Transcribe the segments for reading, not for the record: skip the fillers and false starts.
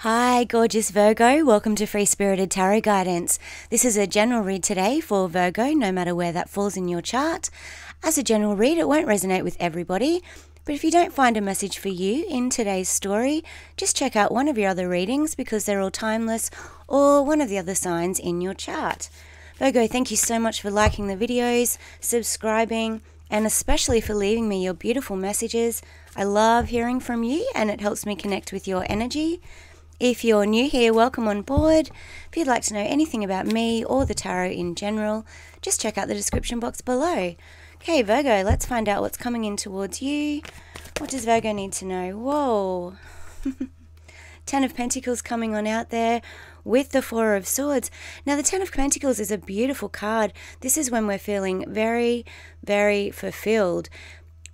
Hi, gorgeous Virgo. Welcome to Free Spirited Tarot Guidance. This is a general read today for Virgo, no matter where that falls in your chart. As a general read, it won't resonate with everybody, but if you don't find a message for you in today's story, just check out one of your other readings because they're all timeless, or one of the other signs in your chart. Virgo, thank you so much for liking the videos, subscribing, and especially for leaving me your beautiful messages. I love hearing from you and it helps me connect with your energy. If you're new here, welcome on board. If you'd like to know anything about me or the tarot in general, just check out the description box below. Okay, Virgo, let's find out what's coming in towards you. What does Virgo need to know? Whoa. 10 of Pentacles coming on out there with the 4 of Swords. Now, the 10 of Pentacles is a beautiful card. This is when we're feeling very, very fulfilled.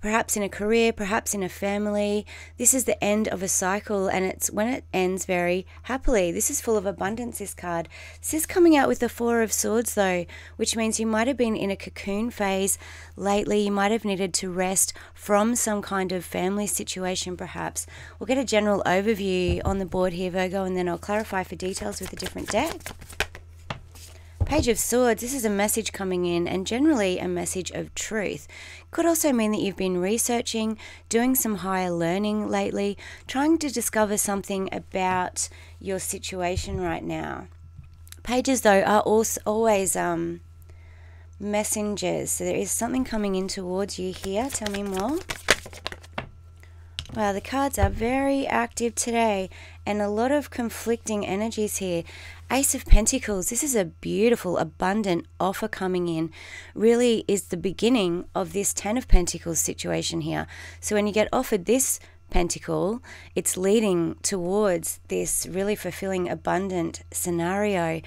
Perhaps in a career, perhaps in a family. This is the end of a cycle, and it's when it ends very happily. This is full of abundance, this card. This is coming out with the 4 of Swords, though, which means you might have been in a cocoon phase lately. You might have needed to rest from some kind of family situation, perhaps. We'll get a general overview on the board here, Virgo, and then I'll clarify for details with a different deck. Page of Swords, this is a message coming in, and generally a message of truth. Could also mean that you've been researching, doing some higher learning lately, trying to discover something about your situation right now. Pages, though, are also always messengers, so there is something coming in towards you here. Tell me more. Wow, the cards are very active today and a lot of conflicting energies here. Ace of Pentacles, this is a beautiful, abundant offer coming in. Really is the beginning of this 10 of Pentacles situation here. So when you get offered this pentacle, it's leading towards this really fulfilling, abundant scenario.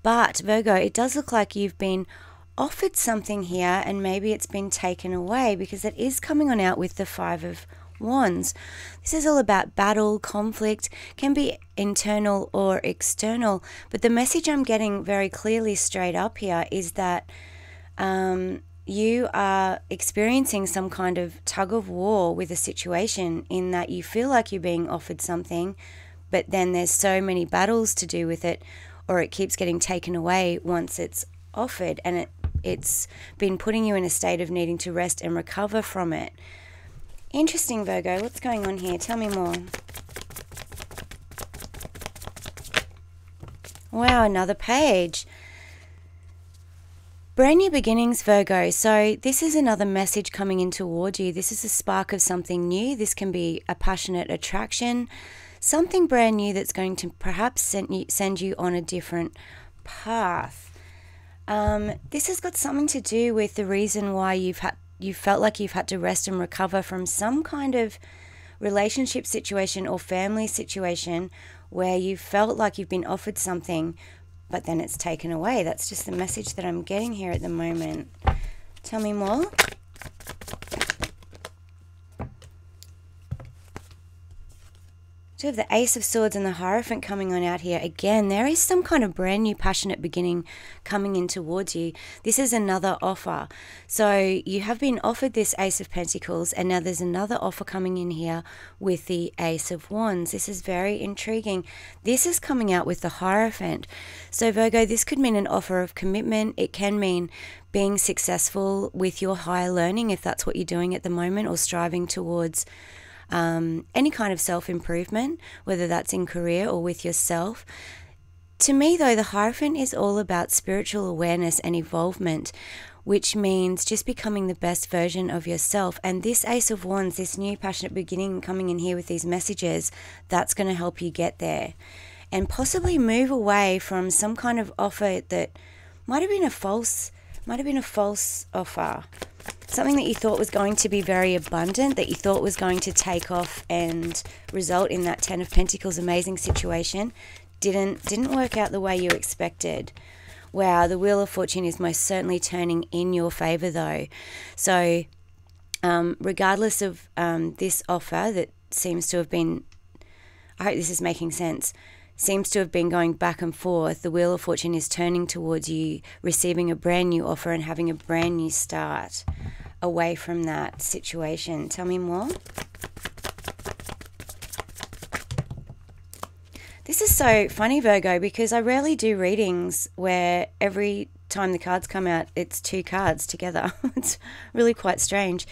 But Virgo, it does look like you've been offered something here and maybe it's been taken away, because it is coming on out with the 5 of Wands. This is all about battle, conflict, can be internal or external, but the message I'm getting very clearly straight up here is that you are experiencing some kind of tug of war with a situation, in that you feel like you're being offered something, but then there's so many battles to do with it, or it keeps getting taken away once it's offered, and it's been putting you in a state of needing to rest and recover from it. Interesting, Virgo. What's going on here? Tell me more. Wow, another page. Brand new beginnings, Virgo. So this is another message coming in toward you. This is a spark of something new. This can be a passionate attraction, something brand new that's going to perhaps send you on a different path. This has got something to do with the reason why you felt like you've had to rest and recover from some kind of relationship situation or family situation where you felt like you've been offered something, but then it's taken away. That's just the message that I'm getting here at the moment. Tell me more. So we have the Ace of Swords and the Hierophant coming on out here. Again, there is some kind of brand new passionate beginning coming in towards you. This is another offer. So you have been offered this Ace of Pentacles, and now there's another offer coming in here with the Ace of Wands. This is very intriguing. This is coming out with the Hierophant. So Virgo, this could mean an offer of commitment. It can mean being successful with your higher learning, if that's what you're doing at the moment, or striving towards any kind of self-improvement, whether that's in career or with yourself. To me, though, the Hierophant is all about spiritual awareness and evolvement, which means just becoming the best version of yourself. And this Ace of Wands, this new passionate beginning coming in here with these messages, that's going to help you get there and possibly move away from some kind of offer that might have been a false offer. Something that you thought was going to be very abundant, that you thought was going to take off and result in that 10 of Pentacles amazing situation, didn't work out the way you expected. Wow, the Wheel of Fortune is most certainly turning in your favor, though. So regardless of this offer that seems to have been, I hope this is making sense, seems to have been going back and forth, the Wheel of Fortune is turning towards you, receiving a brand new offer and having a brand new start away from that situation. Tell me more. This is so funny, Virgo, because I rarely do readings where every time the cards come out, it's two cards together. It's really quite strange.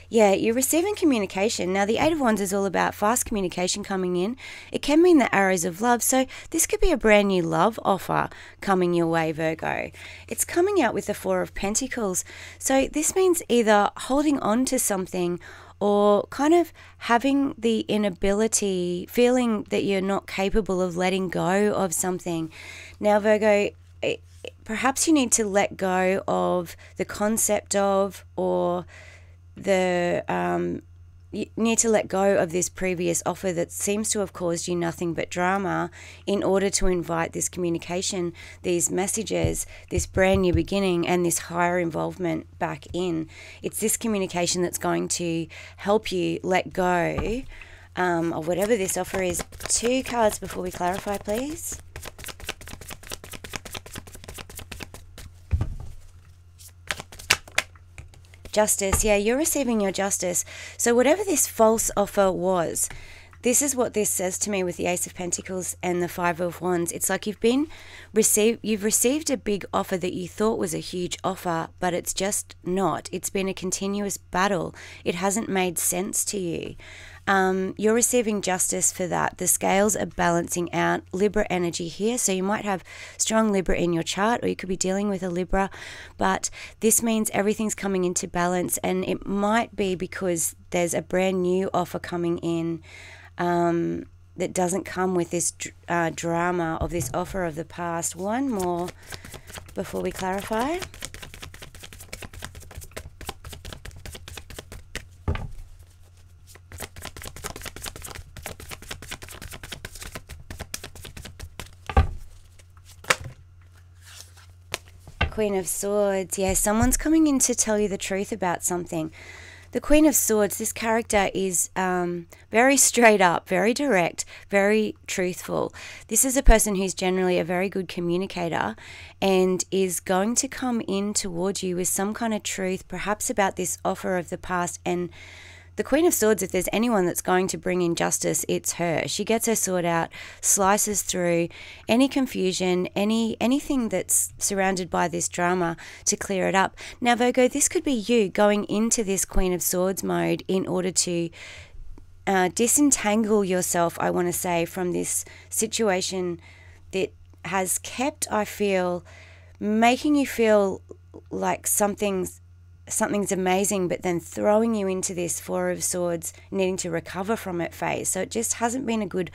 Yeah, you're receiving communication. Now, the Eight of Wands is all about fast communication coming in. It can mean the arrows of love. So this could be a brand new love offer coming your way, Virgo. It's coming out with the Four of Pentacles. So this means either holding on to something or kind of having the inability, feeling that you're not capable of letting go of something. Now, Virgo, perhaps you need to let go of the concept of, or you need to let go of this previous offer that seems to have caused you nothing but drama in order to invite this communication, these messages, this brand new beginning, and this higher involvement back in. It's this communication that's going to help you let go of whatever this offer is. Two cards before we clarify, please. Justice. Yeah, you're receiving your justice. So whatever this false offer was, this is what this says to me with the Ace of Pentacles and the Five of Wands. It's like you've received a big offer that you thought was a huge offer, but it's just not. It's been a continuous battle. It hasn't made sense to you. You're receiving justice for that. The scales are balancing out. Libra energy here, so you might have strong Libra in your chart, or you could be dealing with a Libra, but this means everything's coming into balance, and it might be because there's a brand new offer coming in that doesn't come with this drama of this offer of the past. One more before we clarify. Queen of Swords. Yeah, someone's coming in to tell you the truth about something. The Queen of Swords, this character is very straight up, very direct, very truthful. This is a person who's generally a very good communicator and is going to come in towards you with some kind of truth, perhaps about this offer of the past. And the Queen of Swords, if there's anyone that's going to bring in justice, it's her. She gets her sword out, slices through any confusion, anything that's surrounded by this drama to clear it up. Now, Virgo, this could be you going into this Queen of Swords mode in order to disentangle yourself, I want to say, from this situation that has kept, I feel, making you feel like something's amazing, but then throwing you into this Four of Swords, needing to recover from it phase. So it just hasn't been a good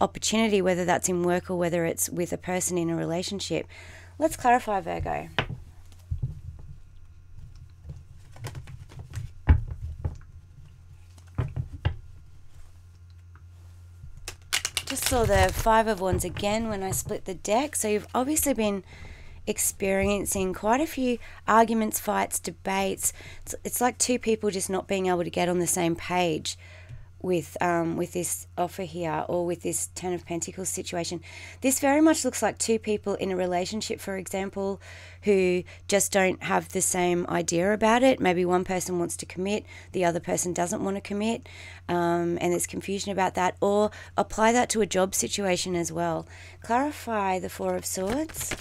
opportunity, whether that's in work or whether it's with a person in a relationship. Let's clarify, Virgo. Just saw the Five of Wands again when I split the deck. So you've obviously been experiencing quite a few arguments, fights, debates. It's like two people just not being able to get on the same page with this offer here, or with this Ten of Pentacles situation. This very much looks like two people in a relationship, for example, who just don't have the same idea about it. Maybe one person wants to commit, the other person doesn't want to commit, and there's confusion about that. Or apply that to a job situation as well. Clarify the Four of Swords.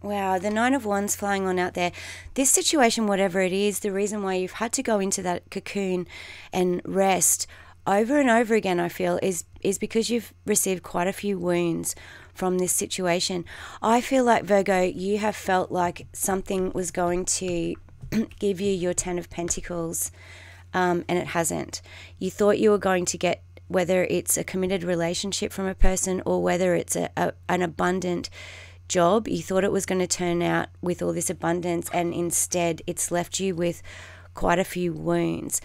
Wow, the Nine of Wands flying on out there. This situation, whatever it is, the reason why you've had to go into that cocoon and rest over and over again, I feel, is because you've received quite a few wounds from this situation. I feel like, Virgo, you have felt like something was going to give you your Ten of Pentacles, and it hasn't. You thought you were going to get, whether it's a committed relationship from a person or whether it's an abundant job, you thought it was going to turn out with all this abundance, and instead it's left you with quite a few wounds.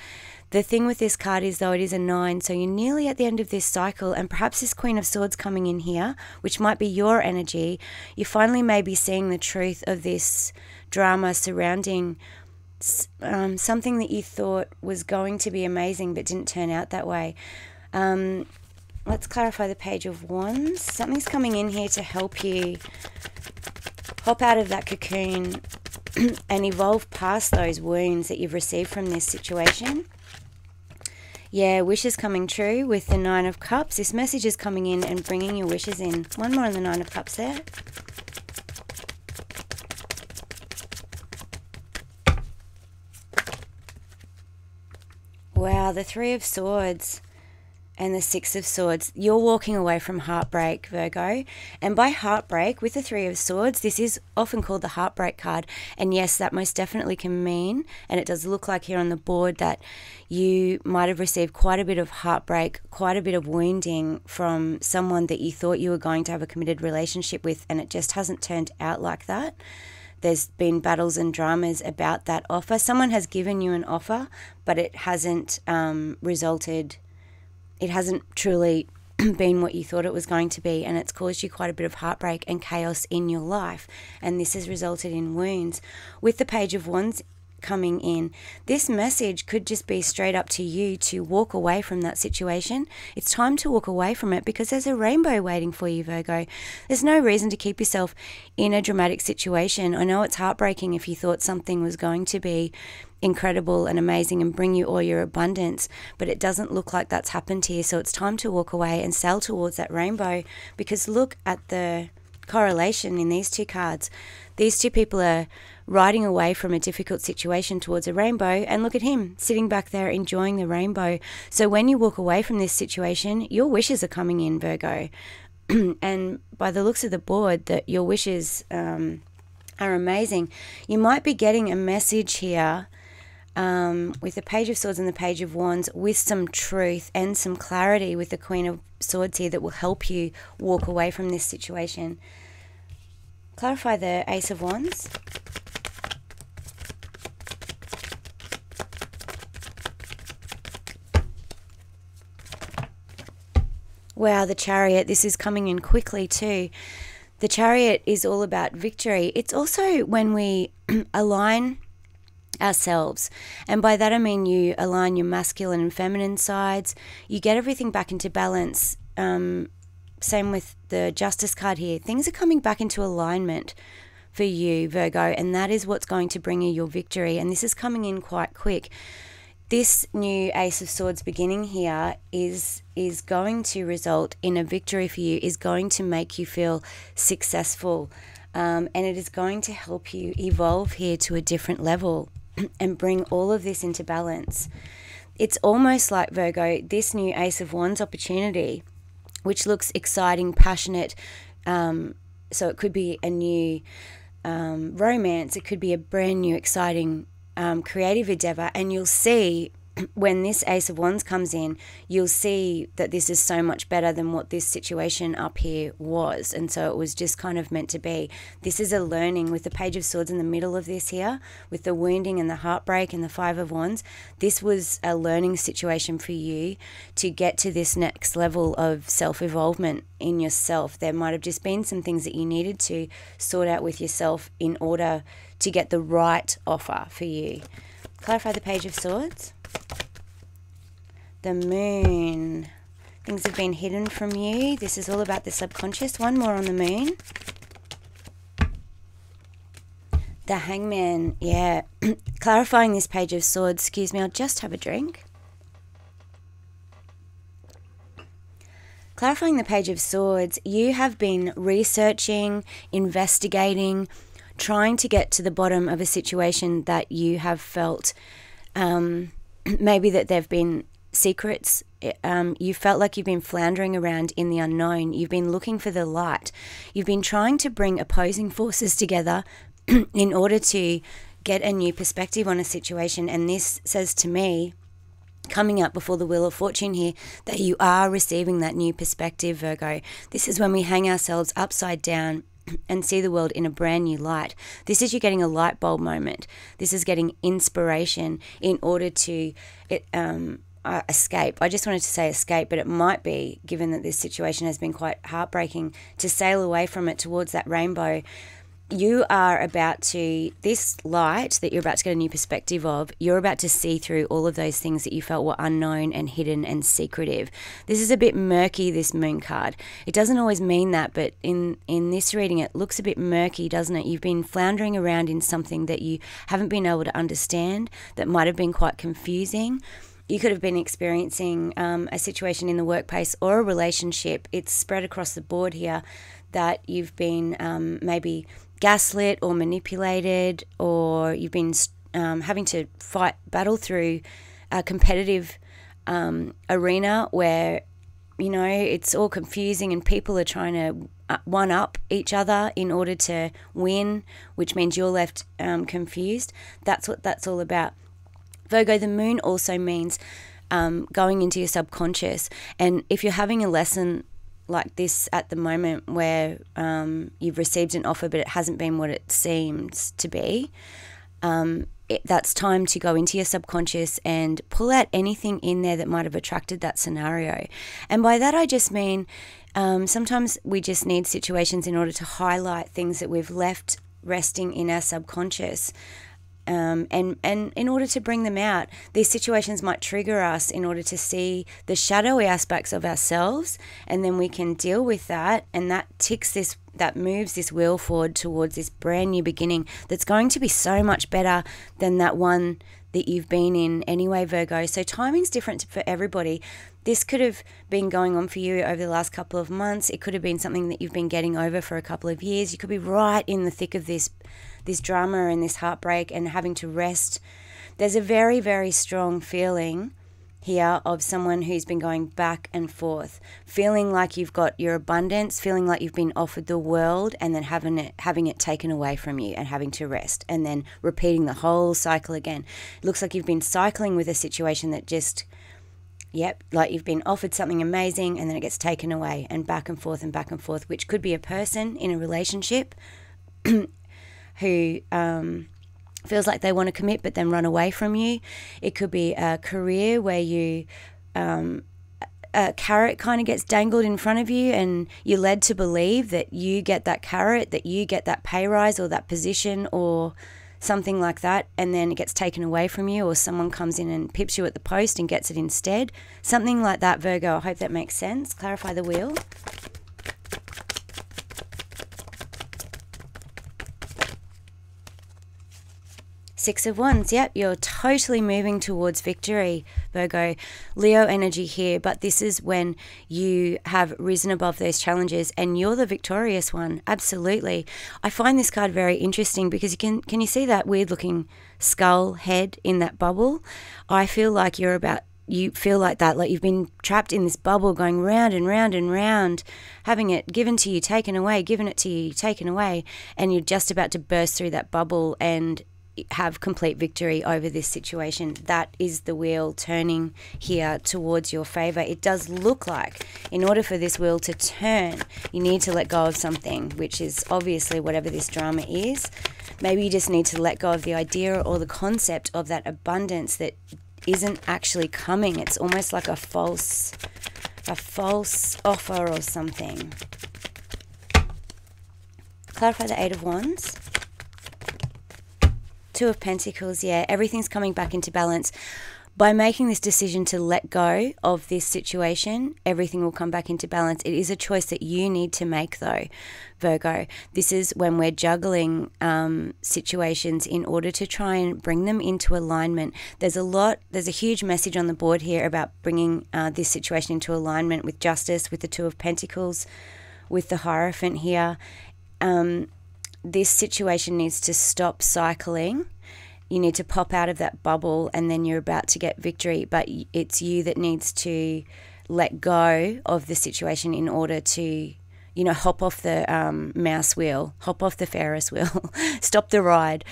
The thing with this card is, though, it is a 9, so you're nearly at the end of this cycle, and perhaps this Queen of Swords coming in here, which might be your energy, you finally may be seeing the truth of this drama surrounding something that you thought was going to be amazing but didn't turn out that way. Let's clarify the Page of Wands. Something's coming in here to help you hop out of that cocoon and evolve past those wounds that you've received from this situation. Yeah, wishes coming true with the Nine of Cups. This message is coming in and bringing your wishes in. One more on the Nine of Cups there. Wow, the Three of Swords and the Six of Swords. You're walking away from heartbreak, Virgo. And by heartbreak, with the Three of Swords, this is often called the heartbreak card. And yes, that most definitely can mean, and it does look like here on the board, that you might have received quite a bit of heartbreak, quite a bit of wounding from someone that you thought you were going to have a committed relationship with, and it just hasn't turned out like that. There's been battles and dramas about that offer. Someone has given you an offer, but it hasn't resulted. It hasn't truly been what you thought it was going to be, and it's caused you quite a bit of heartbreak and chaos in your life, and this has resulted in wounds. With the Page of Wands coming in, this message could just be straight up to you to walk away from that situation. It's time to walk away from it because there's a rainbow waiting for you, Virgo. There's no reason to keep yourself in a dramatic situation. I know it's heartbreaking if you thought something was going to be incredible and amazing and bring you all your abundance, but it doesn't look like that's happened here. So it's time to walk away and sail towards that rainbow, because look at the correlation in these two cards. These two people are riding away from a difficult situation towards a rainbow, and look at him sitting back there enjoying the rainbow. So when you walk away from this situation, your wishes are coming in, Virgo. And by the looks of the board, that your wishes are amazing. You might be getting a message here with the Page of Swords and the Page of Wands, with some truth and some clarity with the Queen of Swords here that will help you walk away from this situation. Clarify the Ace of Wands. Wow, the Chariot. This is coming in quickly too. The Chariot is all about victory. It's also when we align ourselves, and by that I mean you align your masculine and feminine sides. You get everything back into balance. Same with the Justice card here. Things are coming back into alignment for you, Virgo, and that is what's going to bring you your victory. And this is coming in quite quick. This new Ace of Swords beginning here is going to result in a victory for you, is going to make you feel successful, and it is going to help you evolve here to a different level and bring all of this into balance. It's almost like, Virgo, this new Ace of Wands opportunity, which looks exciting, passionate, so it could be a new romance, it could be a brand new exciting creative endeavor, and you'll see when this Ace of Wands comes in, you'll see that this is so much better than what this situation up here was, and so it was just kind of meant to be. This is a learning with the Page of Swords in the middle of this here, with the wounding and the heartbreak and the Five of Wands. This was a learning situation for you to get to this next level of self-evolvement in yourself. There might have just been some things that you needed to sort out with yourself in order to get the right offer for you. Clarify the Page of Swords. The Moon. Things have been hidden from you. This is all about the subconscious. One more on the Moon. The Hangman. Yeah. Clarifying this Page of Swords. Excuse me, I'll just have a drink. Clarifying the Page of Swords. You have been researching, investigating, trying to get to the bottom of a situation that you have felt maybe that there have been secrets. You felt like you've been floundering around in the unknown. You've been looking for the light. You've been trying to bring opposing forces together in order to get a new perspective on a situation. And this says to me, coming up before the Wheel of Fortune here, that you are receiving that new perspective, Virgo. This is when we hang ourselves upside down and see the world in a brand new light. This is you getting a light bulb moment. This is getting inspiration in order to escape. I just wanted to say escape, but it might be, given that this situation has been quite heartbreaking, to sail away from it towards that rainbow. You are about to, this light that you're about to get a new perspective of, you're about to see through all of those things that you felt were unknown and hidden and secretive. This is a bit murky, this Moon card. It doesn't always mean that, but in this reading it looks a bit murky, doesn't it? You've been floundering around in something that you haven't been able to understand, that might have been quite confusing. you could have been experiencing a situation in the workplace or a relationship. It's spread across the board here that you've been maybe gaslit or manipulated, or you've been having to battle through a competitive arena where, you know, it's all confusing and people are trying to one-up each other in order to win, which means you're left confused. That's what that's all about. Virgo, the moon also means going into your subconscious. And if you're having a lesson like this at the moment where you've received an offer but it hasn't been what it seems to be, that's time to go into your subconscious and pull out anything in there that might have attracted that scenario. And by that I just mean sometimes we just need situations in order to highlight things that we've left resting in our subconscious. And in order to bring them out, these situations might trigger us in order to see the shadowy aspects of ourselves, and then we can deal with that, and that moves this wheel forward towards this brand new beginning that's going to be so much better than that one that you've been in anyway, Virgo. So timing's different for everybody. This could have been going on for you over the last couple of months. It could have been something that you've been getting over for a couple of years. You could be right in the thick of this drama and this heartbreak and having to rest. There's a very, very strong feeling here of someone who's been going back and forth, feeling like you've got your abundance, feeling like you've been offered the world, and then having it taken away from you and having to rest, and then repeating the whole cycle again. It looks like you've been cycling with a situation that just, like you've been offered something amazing and then it gets taken away, and back and forth, which could be a person in a relationship who feels like they want to commit but then run away from you. It could be a career where you a carrot kind of gets dangled in front of you and you're led to believe that you get that carrot, that you get that pay rise or that position or something like that, and then it gets taken away from you, or someone comes in and pips you at the post and gets it instead. Something like that, Virgo. I hope that makes sense. Clarify the wheel. Six of Wands, yep, you're totally moving towards victory, Virgo. Leo energy here, but this is when you have risen above those challenges and you're the victorious one, absolutely. I find this card very interesting because can you see that weird looking skull head in that bubble? I feel like you feel like that, like you've been trapped in this bubble going round and round and round, having it given to you, taken away, given it to you, taken away, and you're just about to burst through that bubble and have complete victory over this situation. That is the wheel turning here towards your favor. It does look like in order for this wheel to turn, you need to let go of something, which is obviously whatever this drama is. Maybe you just need to let go of the idea or the concept of that abundance that isn't actually coming. It's almost like a false offer or something. Clarify the Eight of Wands. Two of Pentacles, yeah, everything's coming back into balance. By making this decision to let go of this situation, everything will come back into balance. It is a choice that you need to make though, Virgo. This is when we're juggling situations in order to try and bring them into alignment. There's a huge message on the board here about bringing this situation into alignment with justice, with the Two of Pentacles, with the Hierophant here. This situation needs to stop cycling. You need to pop out of that bubble and then you're about to get victory, but it's you that needs to let go of the situation in order to, hop off the mouse wheel, hop off the Ferris wheel, stop the ride.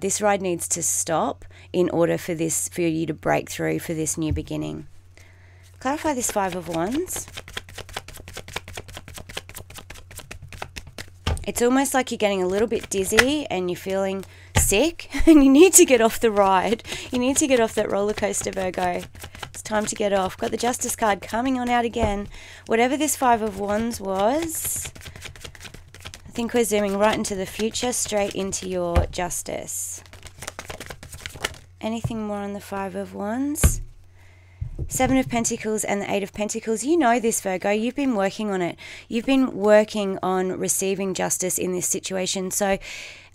This ride needs to stop in order for you to break through for this new beginning. Clarify this Five of Wands. It's almost like you're getting a little bit dizzy and you're feeling sick and you need to get off the ride. You need to get off that roller coaster, Virgo. It's time to get off. Got the Justice card coming on out again. Whatever this Five of Wands was, I think we're zooming right into the future, straight into your Justice. Anything more on the Five of Wands? Seven of Pentacles and the Eight of Pentacles. You know this, Virgo. You've been working on it. You've been working on receiving justice in this situation. So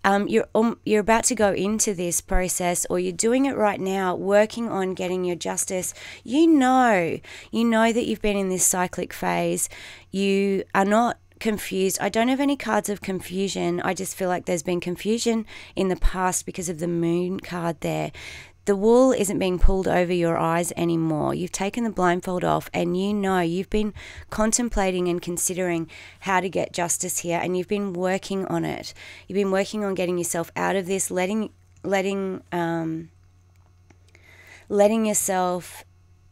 You're about to go into this process, or you're doing it right now, working on getting your justice. You know that you've been in this cyclic phase. You are not confused. I don't have any cards of confusion. I just feel like there's been confusion in the past because of the moon card there. The wool isn't being pulled over your eyes anymore. You've taken the blindfold off, and you've been contemplating and considering how to get justice here, and you've been working on it. You've been working on getting yourself out of this, letting yourself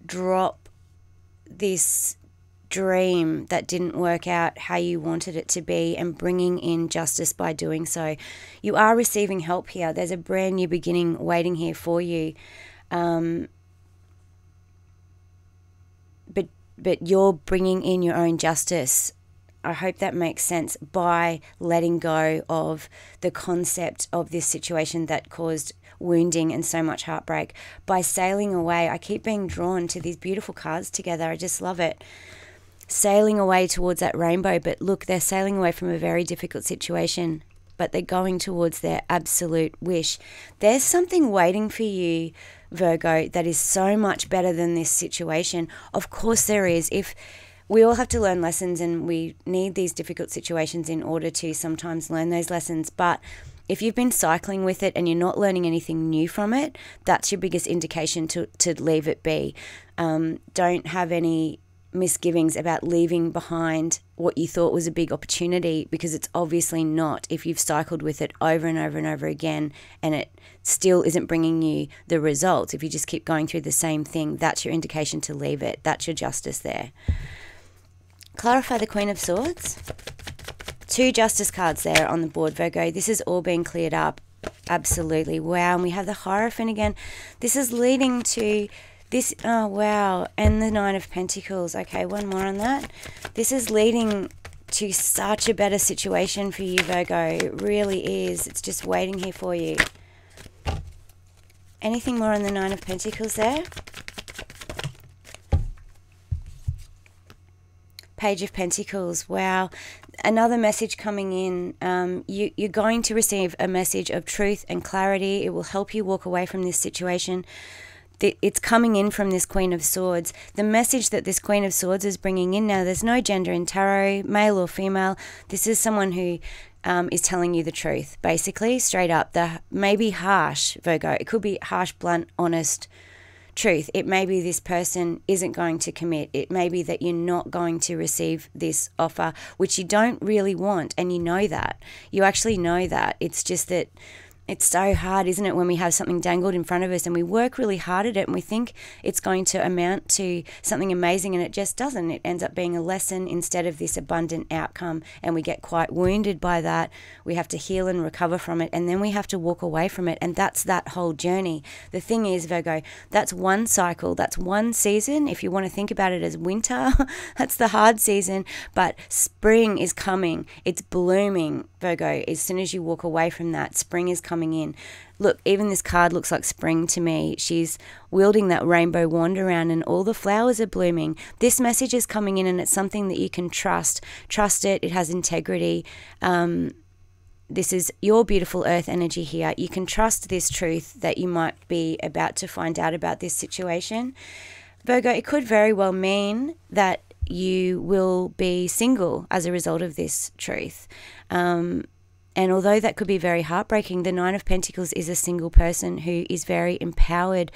drop this dream that didn't work out how you wanted it to be, and bringing in justice by doing so. You are receiving help here. There's a brand new beginning waiting here for you. But you're bringing in your own justice. I hope that makes sense, by letting go of the concept of this situation that caused wounding and so much heartbreak, by sailing away. I keep being drawn to these beautiful cards together. I just love it. Sailing away towards that rainbow, but look, they're sailing away from a very difficult situation, but they're going towards their absolute wish. There's something waiting for you, Virgo, that is so much better than this situation. Of course there is. If we all have to learn lessons, and we need these difficult situations in order to sometimes learn those lessons, but if you've been cycling with it and you're not learning anything new from it, that's your biggest indication to leave it be. Don't have any misgivings about leaving behind what you thought was a big opportunity, because it's obviously not. If you've cycled with it over and over and over again, and it still isn't bringing you the results, if you just keep going through the same thing, that's your indication to leave it. That's your justice there. Clarify the Queen of Swords. 2 justice cards there on the board, Virgo. This is all being cleared up. Absolutely. Wow. And we have the Hierophant again. This is leading to this. Oh, wow. And the 9 of Pentacles. Okay, one more on that. This is leading to such a better situation for you, Virgo. It really is. It's just waiting here for you. Anything more on the 9 of Pentacles there? Page of Pentacles. Wow. Another message coming in. You're going to receive a message of truth and clarity. It will help you walk away from this situation. It's coming in from this Queen of Swords. The message that this Queen of Swords is bringing in now, there's no gender in tarot, male or female. This is someone who is telling you the truth, basically, straight up. The maybe harsh, Virgo. It could be harsh, blunt, honest truth. It may be this person isn't going to commit. It may be that you're not going to receive this offer, which you don't really want, and you know that. You actually know that. It's just that it's so hard, isn't it, when we have something dangled in front of us and we work really hard at it and we think it's going to amount to something amazing, and it just doesn't. It ends up being a lesson instead of this abundant outcome, and we get quite wounded by that. We have to heal and recover from it, and then we have to walk away from it, and that's that whole journey. The thing is, Virgo, that's one cycle, that's one season. If you want to think about it as winter, that's the hard season, but spring is coming. It's blooming, Virgo. As soon as you walk away from that, spring is coming in. Look, even this card looks like spring to me. She's wielding that rainbow wand around and all the flowers are blooming. This message is coming in, and it's something that you can trust. Trust it. It has integrity. This is your beautiful earth energy here. You can trust this truth that you might be about to find out about this situation. Virgo, it could very well mean that you will be single as a result of this truth. And although that could be very heartbreaking, the 9 of Pentacles is a single person who is very empowered,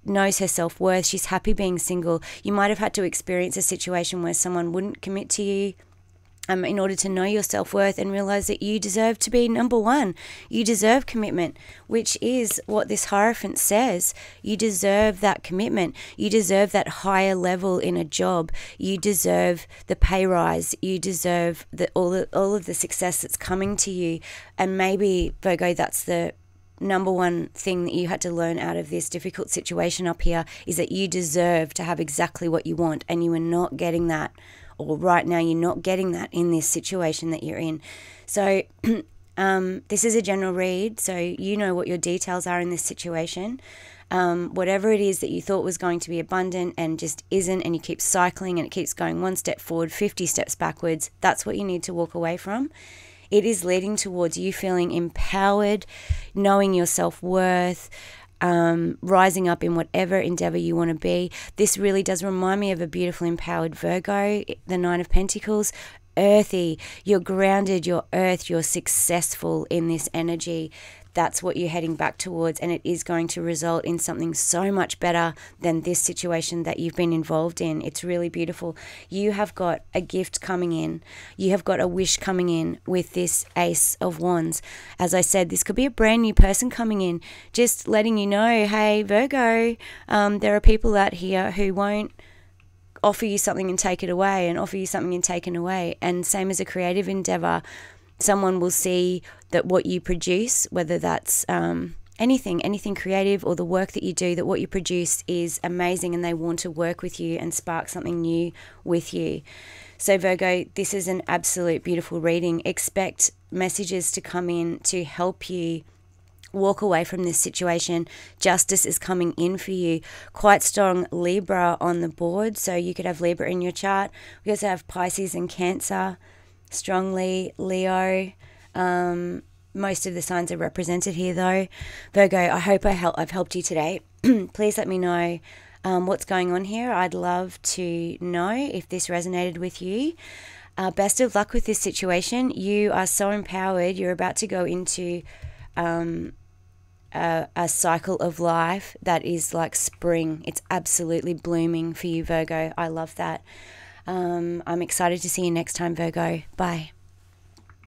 knows her self-worth. She's happy being single. You might have had to experience a situation where someone wouldn't commit to you in order to know your self-worth and realize that you deserve to be number one. You deserve commitment, which is what this Hierophant says. You deserve that commitment. You deserve that higher level in a job. You deserve the pay rise. You deserve all of the success that's coming to you. And maybe, Virgo, that's the number one thing that you had to learn out of this difficult situation up here, is that you deserve to have exactly what you want, and you are not getting that. Or right now you're not getting that in this situation that you're in. So this is a general read, so you know what your details are in this situation. Whatever it is that you thought was going to be abundant and just isn't, and you keep cycling and it keeps going one step forward, 50 steps backwards, that's what you need to walk away from. It is leading towards you feeling empowered, knowing your self-worth, rising up in whatever endeavor you want to be. This really does remind me of a beautiful empowered Virgo, the Nine of Pentacles. Earthy, you're grounded, you're earth, you're successful in this energy. That's what you're heading back towards, and it is going to result in something so much better than this situation that you've been involved in. It's really beautiful. You have got a gift coming in. You have got a wish coming in with this Ace of Wands. As I said, this could be a brand new person coming in, just letting you know, hey, Virgo, there are people out here who won't offer you something and take it away, and offer you something and take it away. And same as a creative endeavor, someone will see that what you produce, whether that's anything creative or the work that you do, that what you produce is amazing, and they want to work with you and spark something new with you. So Virgo, this is an absolute beautiful reading. Expect messages to come in to help you walk away from this situation. Justice is coming in for you. Quite strong Libra on the board, so you could have Libra in your chart. We also have Pisces and Cancer, strongly Leo. Most of the signs are represented here though. Virgo, I hope I've helped you today. Please let me know what's going on here. I'd love to know if this resonated with you. Best of luck with this situation. You are so empowered. You're about to go into a cycle of life that is like spring. It's absolutely blooming for you, Virgo. I love that. I'm excited to see you next time, Virgo. Bye.